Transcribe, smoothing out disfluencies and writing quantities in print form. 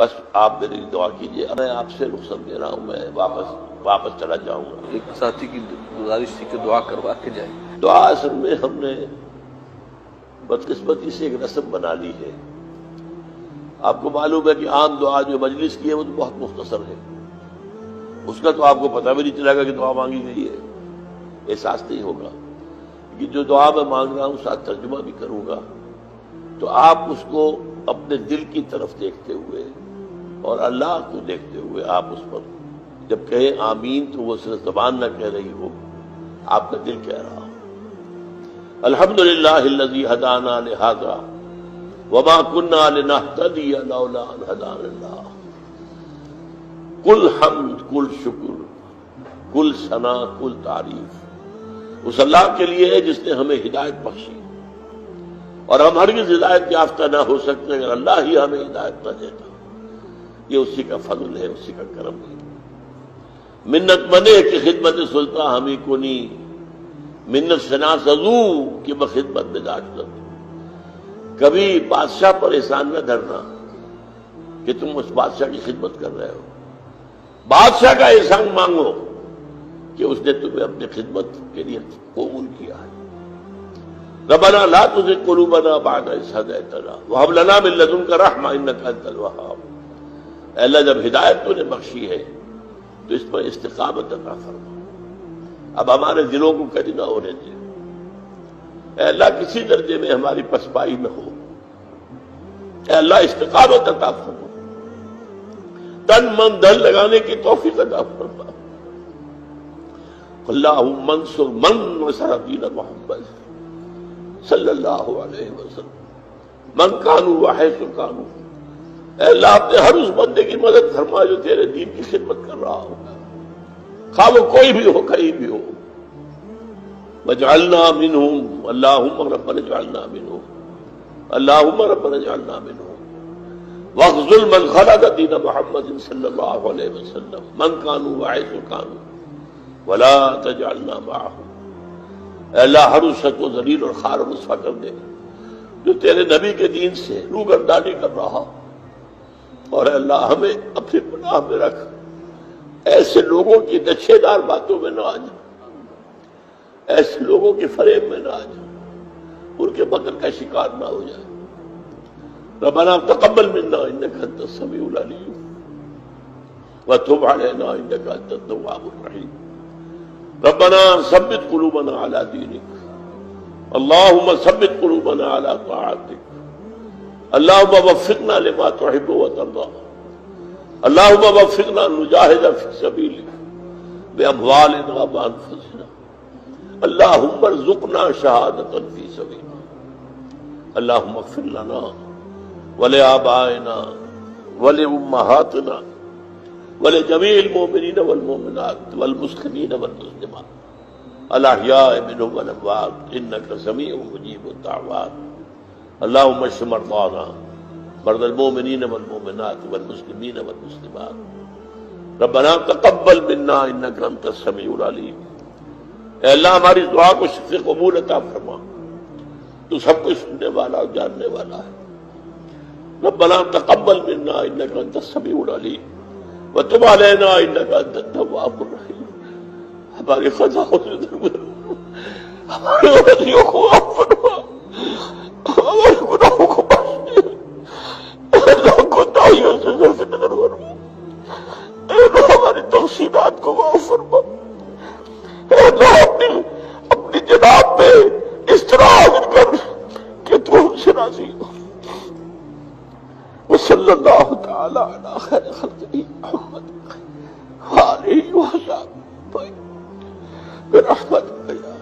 بس آپ میری دعا کیجیے، میں آپ سے رخصت دے رہا ہوں، میں واپس چلا جاؤں گا۔ ایک ساتھی کی گزارش تھی کہ دعا کروا کے جائیں۔ دعا اصل میں ہم نے بدقسمتی سے ایک رسم بنا لی ہے۔ آپ کو معلوم ہے کہ عام دعا جو مجلس کی ہے وہ تو بہت مختصر ہے، اس کا تو آپ کو پتہ بھی نہیں چلے گا کہ دعا مانگی گئی ہے، احساس نہیں ہوگا کہ جو دعا میں مانگ رہا ہوں ساتھ ترجمہ بھی کروں گا، تو آپ اس کو اپنے دل کی طرف دیکھتے ہوئے اور اللہ کو دیکھتے ہوئے آپ اس پر جب کہیں آمین تو وہ صرف زبان نہ کہہ رہی ہو، آپ کا دل کہہ رہا ہو۔ الحمدللہ الذی ہدانا لہذا وما كنا لنهتدی لولا ان ہدانا اللہ۔ کل حمد، کل شکر، کل ثنا، کل تعریف اس اللہ کے لیے ہے جس نے ہمیں ہدایت بخشی، اور ہم ہرگز ہدایت یافتہ نہ ہو سکتے اگر اللہ ہی ہمیں ہدایت نہ دیتا۔ یہ اسی کا فضل ہے، اسی کا کرم ہے۔ منت منے کی خدمت سلطان ہمیں کنی، منت سنا سزو کہ بخدمت میں داشت۔ کبھی بادشاہ پر احسان نہ دھرنا کہ تم اس بادشاہ کی خدمت کر رہے ہو، بادشاہ کا احسان مانگو کہ اس نے تمہیں اپنی خدمت کے لیے قبول کیا ہے۔ ربنا لا تزغ قلوبنا بعد إذ هديتنا وهب لنا من لدنك رحمة إنك أنت الوهاب۔ اے اللہ جب ہدایت تو نے بخشی ہے تو اس پر استقامت عطا فرما، اب ہمارے دلوں کو کدی نہ ہونے دے۔ اے اللہ کسی درجے میں ہماری پسپائی نہ ہو، اے اللہ استقامت عطا فرما، تن من دل لگانے کی توفیق عطا فرما۔ اللہم انصر من نصر دین محمد صلی اللہ علیہ وسلم من کانوا وحیث کانوا۔ اے اللہ اپنے ہر اس بندے کی مدد فرما جو تیرے دین کی خدمت کر رہا ہو، خواہ وہ کوئی بھی ہو، کہیں بھی ہو۔ وجعلنا منہم، اللہم ربنا اجعلنا منہم، اللہم ربنا اجعلنا منہم۔ واخذل من خلق دین محمد صلی اللہ علیہ وسلم من کانوا وحیث کانوا ولا تجعلنا معهم۔ اے اللہ ہر اس شخص کو ذلیل اور خوار و رسوا کر دے جو تیرے نبی کے دین سے روگردانی کر رہا، اور اے اللہ ہمیں اپنے پناہ میں رکھ، ایسے لوگوں کی نشے دار باتوں میں نہ آ جا، ایسے لوگوں کے فریب میں نہ آ جا، ان کے مکر کا شکار نہ ہو جائے۔ ربنا تقبل منا انک انت السمیع العلیم وتب علینا انک انت التواب الرحیم۔ ربنا ثبت قلوبنا على دینک، اللہم ثبت قلوبنا على طاعتک، اللہم وفقنا لما تحب وترضى، اللہم وفقنا نجاہد فی سبیلک باموالنا وانفسنا، اللہم ارزقنا شہادۃ فی سبیلک، اللہم اغفر لنا ولآبائنا ولأمہاتنا ولجمیع المؤمنین والمؤمنات والمسلمین والمسلمات الاحیاء منهم والاموات انک سمیع مجیب الدعوات۔ اللہم اشف مرضانا مرضى المؤمنین والمؤمنات والمسلمین والمسلمات۔ ربنا تقبل منا انک انت السمیع العلیم۔ اے اللہ ہماری دعا کو شفق قبول عطا فرما، تو سب کچھ سننے والا اور جاننے والا ہے۔ ربنا تقبل منا انک انت السمیع العلیم وتب علینا انک انت التواب الرحیم۔ ہماری خطاؤں سے درگزر، ہماری غلطیوں کو معاف فرما، ہمارے گناہوں کو بخش دے، اللہ کوتاہیوں سے صرف نظر فرما، اللہ ہماری تقصیرات کو معاف فرما، اللہ اپنی جناب میں اس طرح حاضر کر کہ تو ہم سے راضی ہو۔ وصلی اللہ تعالی علی خیر خلقہ محمد وآلہ وصحبہ برحمتک یا